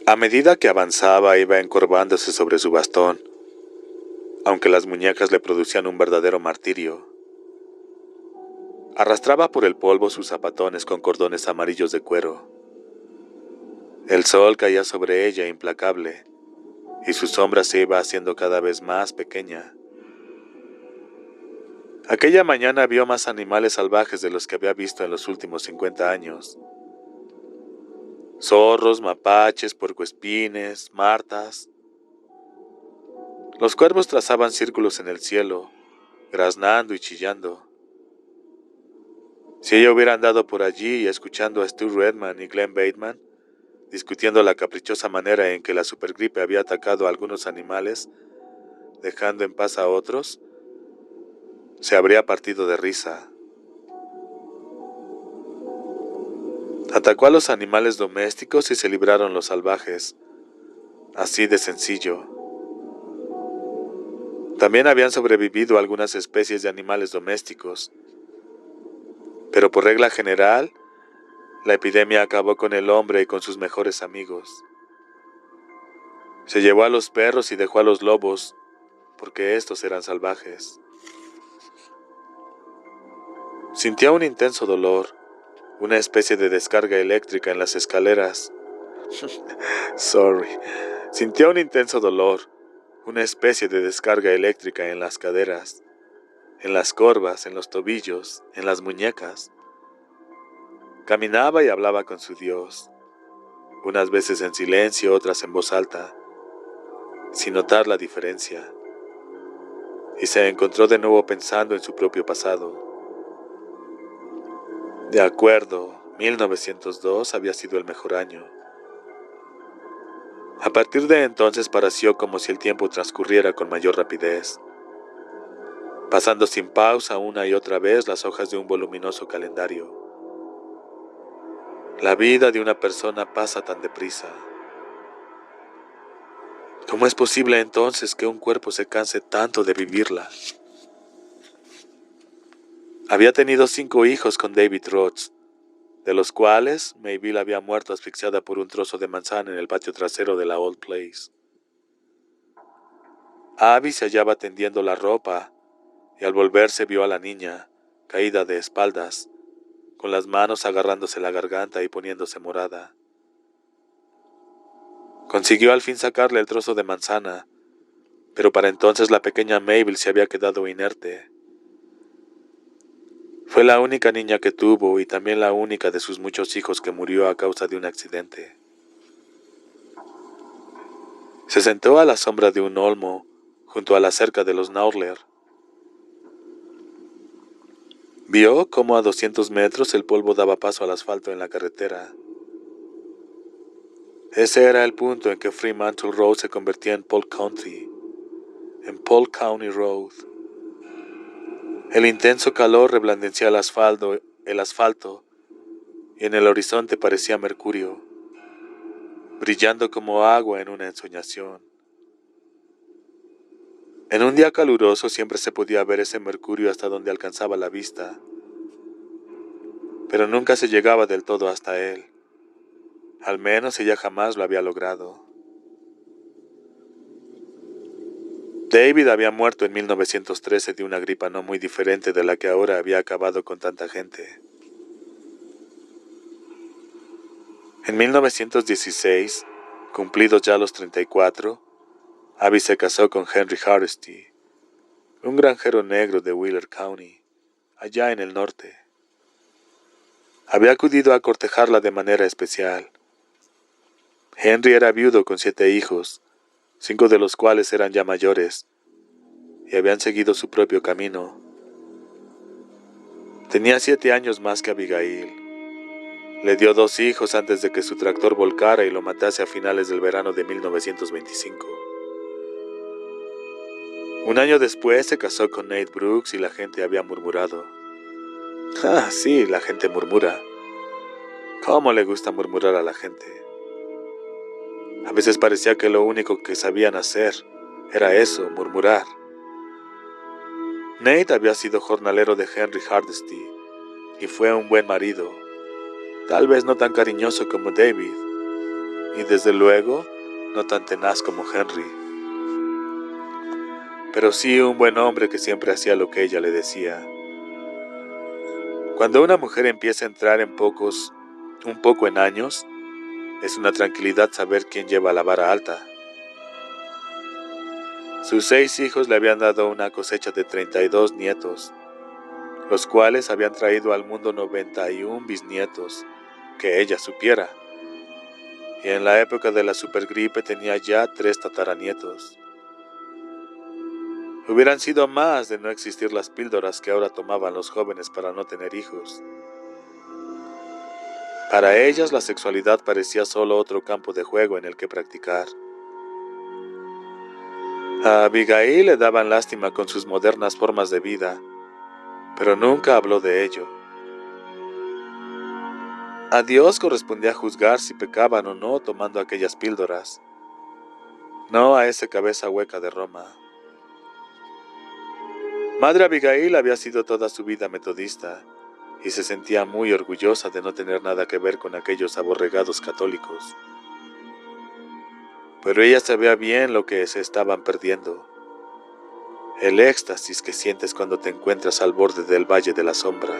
A medida que avanzaba iba encorvándose sobre su bastón, aunque las muñecas le producían un verdadero martirio. Arrastraba por el polvo sus zapatones con cordones amarillos de cuero. El sol caía sobre ella implacable, y su sombra se iba haciendo cada vez más pequeña. Aquella mañana vio más animales salvajes de los que había visto en los últimos 50 años. Zorros, mapaches, puercoespines, martas. Los cuervos trazaban círculos en el cielo, graznando y chillando. Si ella hubiera andado por allí escuchando a Stu Redman y Glenn Bateman, discutiendo la caprichosa manera en que la supergripe había atacado a algunos animales, dejando en paz a otros, se habría partido de risa. Atacó a los animales domésticos y se libraron los salvajes, así de sencillo. También habían sobrevivido algunas especies de animales domésticos, pero por regla general, la epidemia acabó con el hombre y con sus mejores amigos. Se llevó a los perros y dejó a los lobos, porque estos eran salvajes. Sintió un intenso dolor, una especie de descarga eléctrica en las escaleras. Sintió un intenso dolor, una especie de descarga eléctrica en las caderas, en las corvas, en los tobillos, en las muñecas. Caminaba y hablaba con su Dios, unas veces en silencio, otras en voz alta, sin notar la diferencia, y se encontró de nuevo pensando en su propio pasado. De acuerdo, 1902 había sido el mejor año. A partir de entonces pareció como si el tiempo transcurriera con mayor rapidez, pasando sin pausa una y otra vez las hojas de un voluminoso calendario. La vida de una persona pasa tan deprisa. ¿Cómo es posible entonces que un cuerpo se canse tanto de vivirla? Había tenido 5 hijos con David Rhodes, de los cuales Maybelle había muerto asfixiada por un trozo de manzana en el patio trasero de la Old Place. Abby se hallaba tendiendo la ropa y al volverse vio a la niña, caída de espaldas, con las manos agarrándose la garganta y poniéndose morada. Consiguió al fin sacarle el trozo de manzana, pero para entonces la pequeña Maybelle se había quedado inerte. Fue la única niña que tuvo y también la única de sus muchos hijos que murió a causa de un accidente. Se sentó a la sombra de un olmo, junto a la cerca de los Knowler. Vio cómo a 200 metros el polvo daba paso al asfalto en la carretera. Ese era el punto en que Fremantle Road se convertía en Polk County Road. El intenso calor reblandecía el asfalto y en el horizonte parecía mercurio, brillando como agua en una ensoñación. En un día caluroso siempre se podía ver ese mercurio hasta donde alcanzaba la vista, pero nunca se llegaba del todo hasta él. Al menos ella jamás lo había logrado. David había muerto en 1913 de una gripa no muy diferente de la que ahora había acabado con tanta gente. En 1916, cumplidos ya los 34, Abby se casó con Henry Hardesty, un granjero negro de Wheeler County, allá en el norte. Había acudido a cortejarla de manera especial. Henry era viudo con 7 hijos, 5 de los cuales eran ya mayores, y habían seguido su propio camino. Tenía 7 años más que Abigail. Le dio 2 hijos antes de que su tractor volcara y lo matase a finales del verano de 1925. Un año después se casó con Nate Brooks y la gente había murmurado. Ah, sí, la gente murmura. ¿Cómo le gusta murmurar a la gente? A veces parecía que lo único que sabían hacer era eso, murmurar. Nate había sido jornalero de Henry Hardesty y fue un buen marido, tal vez no tan cariñoso como David, y desde luego no tan tenaz como Henry, pero sí un buen hombre que siempre hacía lo que ella le decía. Cuando una mujer empieza a entrar un poco en años, es una tranquilidad saber quién lleva la vara alta. Sus 6 hijos le habían dado una cosecha de 32 nietos, los cuales habían traído al mundo 91 bisnietos, que ella supiera. Y en la época de la supergripe tenía ya 3 tataranietos. Hubieran sido más de no existir las píldoras que ahora tomaban los jóvenes para no tener hijos. Para ellas la sexualidad parecía solo otro campo de juego en el que practicar. A Abigail le daban lástima con sus modernas formas de vida, pero nunca habló de ello. A Dios correspondía juzgar si pecaban o no tomando aquellas píldoras, no a esa cabeza hueca de Roma. Madre Abigail había sido toda su vida metodista y se sentía muy orgullosa de no tener nada que ver con aquellos aborregados católicos. Pero ella sabía bien lo que se estaban perdiendo. El éxtasis que sientes cuando te encuentras al borde del valle de la sombra.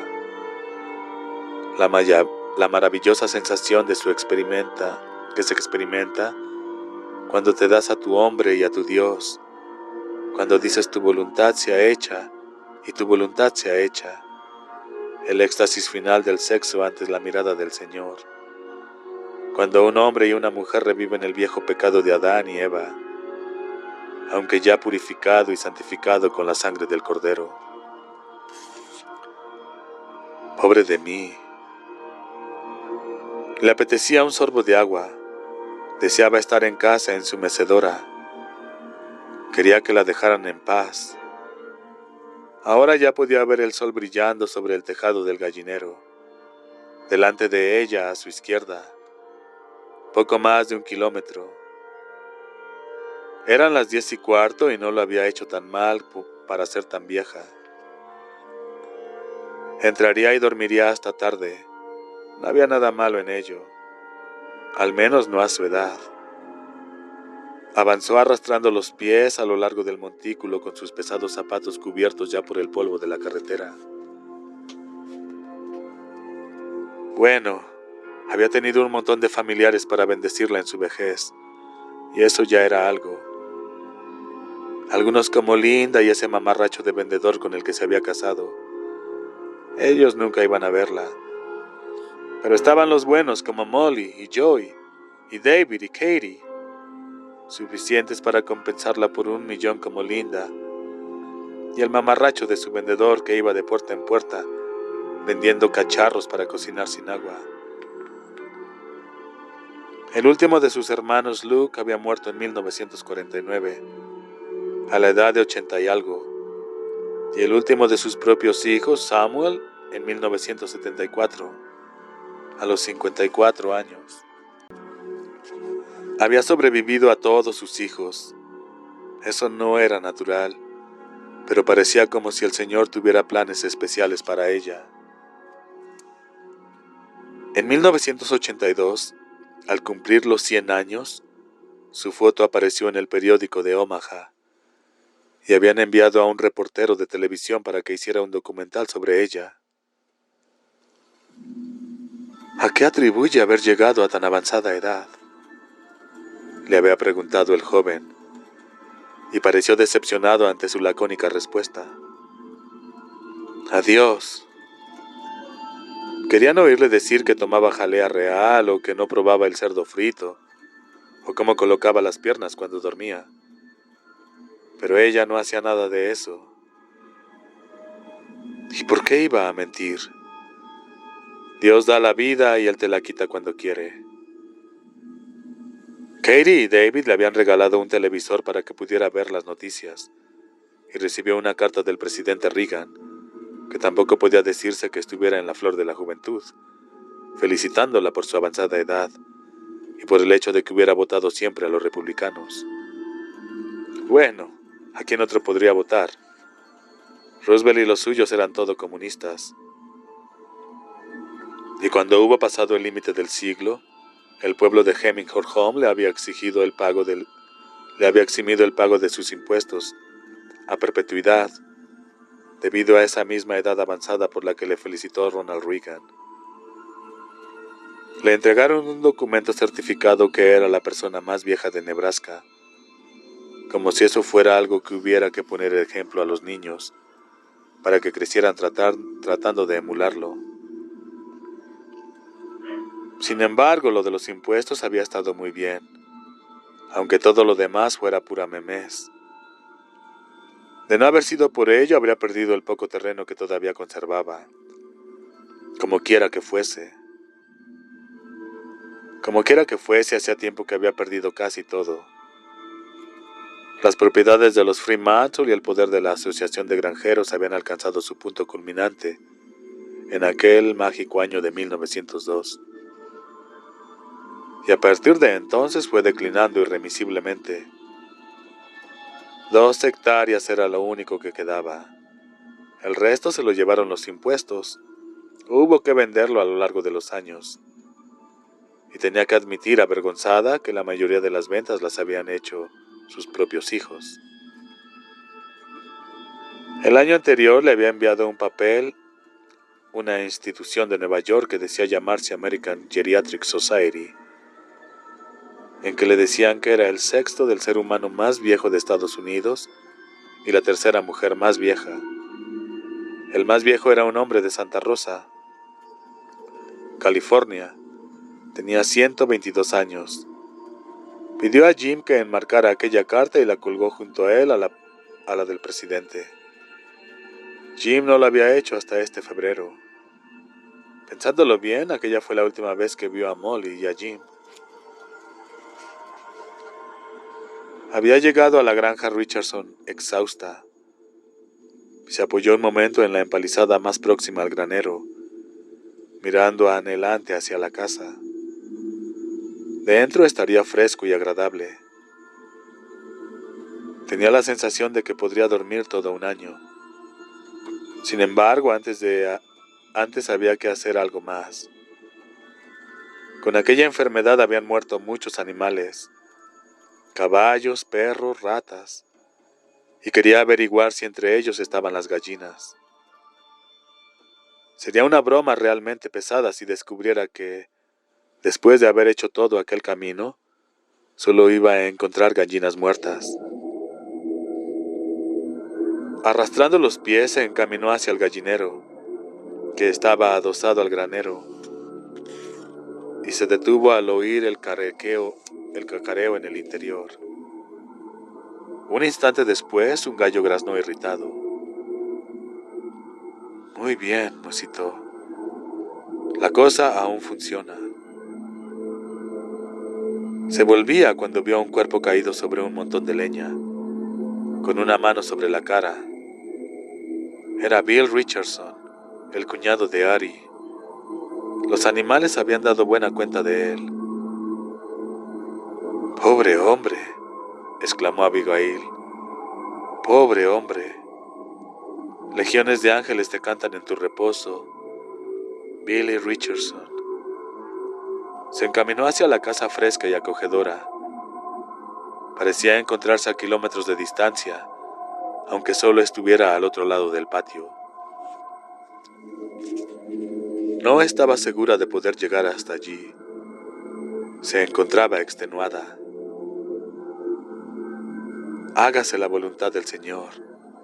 La maravillosa sensación que se experimenta cuando te das a tu hombre y a tu Dios, cuando dices tu voluntad sea hecha y tu voluntad sea hecha. El éxtasis final del sexo ante la mirada del Señor. Cuando un hombre y una mujer reviven el viejo pecado de Adán y Eva, aunque ya purificado y santificado con la sangre del Cordero. Pobre de mí. Le apetecía un sorbo de agua. Deseaba estar en casa en su mecedora. Quería que la dejaran en paz. Ahora ya podía ver el sol brillando sobre el tejado del gallinero. Delante de ella, a su izquierda, poco más de 1 kilómetro. Eran las 10:15 y no lo había hecho tan mal para ser tan vieja. Entraría y dormiría hasta tarde. No había nada malo en ello, al menos no a su edad. Avanzó arrastrando los pies a lo largo del montículo con sus pesados zapatos cubiertos ya por el polvo de la carretera. Bueno, había tenido un montón de familiares para bendecirla en su vejez, y eso ya era algo. Algunos como Linda y ese mamarracho de vendedor con el que se había casado. Ellos nunca iban a verla. Pero estaban los buenos como Molly y Joey, y David y Katie, suficientes para compensarla por 1 millón como Linda, y el mamarracho de su vendedor que iba de puerta en puerta, vendiendo cacharros para cocinar sin agua. El último de sus hermanos, Luke, había muerto en 1949, a la edad de 80 y algo, y el último de sus propios hijos, Samuel, en 1974, a los 54 años. Había sobrevivido a todos sus hijos. Eso no era natural, pero parecía como si el Señor tuviera planes especiales para ella. En 1982, al cumplir los 100 años, su foto apareció en el periódico de Omaha, y habían enviado a un reportero de televisión para que hiciera un documental sobre ella. ¿A qué atribuye haber llegado a tan avanzada edad?, le había preguntado el joven, y pareció decepcionado ante su lacónica respuesta. A Dios. Querían oírle decir que tomaba jalea real o que no probaba el cerdo frito, o cómo colocaba las piernas cuando dormía. Pero ella no hacía nada de eso. ¿Y por qué iba a mentir? Dios da la vida y Él te la quita cuando quiere. Katie y David le habían regalado un televisor para que pudiera ver las noticias, y recibió una carta del presidente Reagan, que tampoco podía decirse que estuviera en la flor de la juventud, felicitándola por su avanzada edad y por el hecho de que hubiera votado siempre a los republicanos. Bueno, ¿a quién otro podría votar? Roosevelt y los suyos eran todo comunistas. Y cuando hubo pasado el límite del siglo, El pueblo de Hemingway le había eximido el pago de sus impuestos a perpetuidad, debido a esa misma edad avanzada por la que le felicitó Ronald Reagan. Le entregaron un documento certificado que era la persona más vieja de Nebraska, como si eso fuera algo que hubiera que poner ejemplo a los niños, para que crecieran tratando de emularlo. Sin embargo, lo de los impuestos había estado muy bien, aunque todo lo demás fuera pura memez. De no haber sido por ello, habría perdido el poco terreno que todavía conservaba. Como quiera que fuese, hacía tiempo que había perdido casi todo. Las propiedades de los Fremantle y el poder de la Asociación de Granjeros habían alcanzado su punto culminante en aquel mágico año de 1902. Y a partir de entonces fue declinando irremisiblemente. 2 hectáreas era lo único que quedaba. El resto se lo llevaron los impuestos. Hubo que venderlo a lo largo de los años. Y tenía que admitir avergonzada que la mayoría de las ventas las habían hecho sus propios hijos. El año anterior le había enviado un papel una institución de Nueva York que decía llamarse American Geriatric Society, en que le decían que era el sexto del ser humano más viejo de Estados Unidos y la tercera mujer más vieja. El más viejo era un hombre de Santa Rosa, California. Tenía 122 años. Pidió a Jim que enmarcara aquella carta y la colgó junto a él a la del presidente. Jim no lo había hecho hasta este febrero. Pensándolo bien, aquella fue la última vez que vio a Molly y a Jim. Había llegado a la granja Richardson exhausta. Se apoyó un momento en la empalizada más próxima al granero, mirando anhelante hacia la casa. Dentro estaría fresco y agradable. Tenía la sensación de que podría dormir todo un año. Sin embargo, antes había que hacer algo más. Con aquella enfermedad habían muerto muchos animales, caballos, perros, ratas, y quería averiguar si entre ellos estaban las gallinas. Sería una broma realmente pesada si descubriera que, después de haber hecho todo aquel camino, solo iba a encontrar gallinas muertas. Arrastrando los pies se encaminó hacia el gallinero, que estaba adosado al granero, y se detuvo al oír el cacareo en el interior. Un instante después, un gallo graznó irritado. Muy bien, musitó. La cosa aún funciona. Se volvía cuando vio a un cuerpo caído sobre un montón de leña, con una mano sobre la cara. Era Bill Richardson, el cuñado de Ari. Los animales habían dado buena cuenta de él. «Pobre hombre», exclamó Abigail. «Pobre hombre. Legiones de ángeles te cantan en tu reposo, Billy Richardson». Se encaminó hacia la casa fresca y acogedora. Parecía encontrarse a kilómetros de distancia, aunque solo estuviera al otro lado del patio. No estaba segura de poder llegar hasta allí. Se encontraba extenuada. «Hágase la voluntad del Señor»,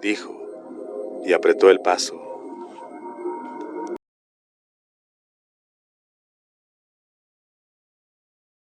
dijo, y apretó el paso.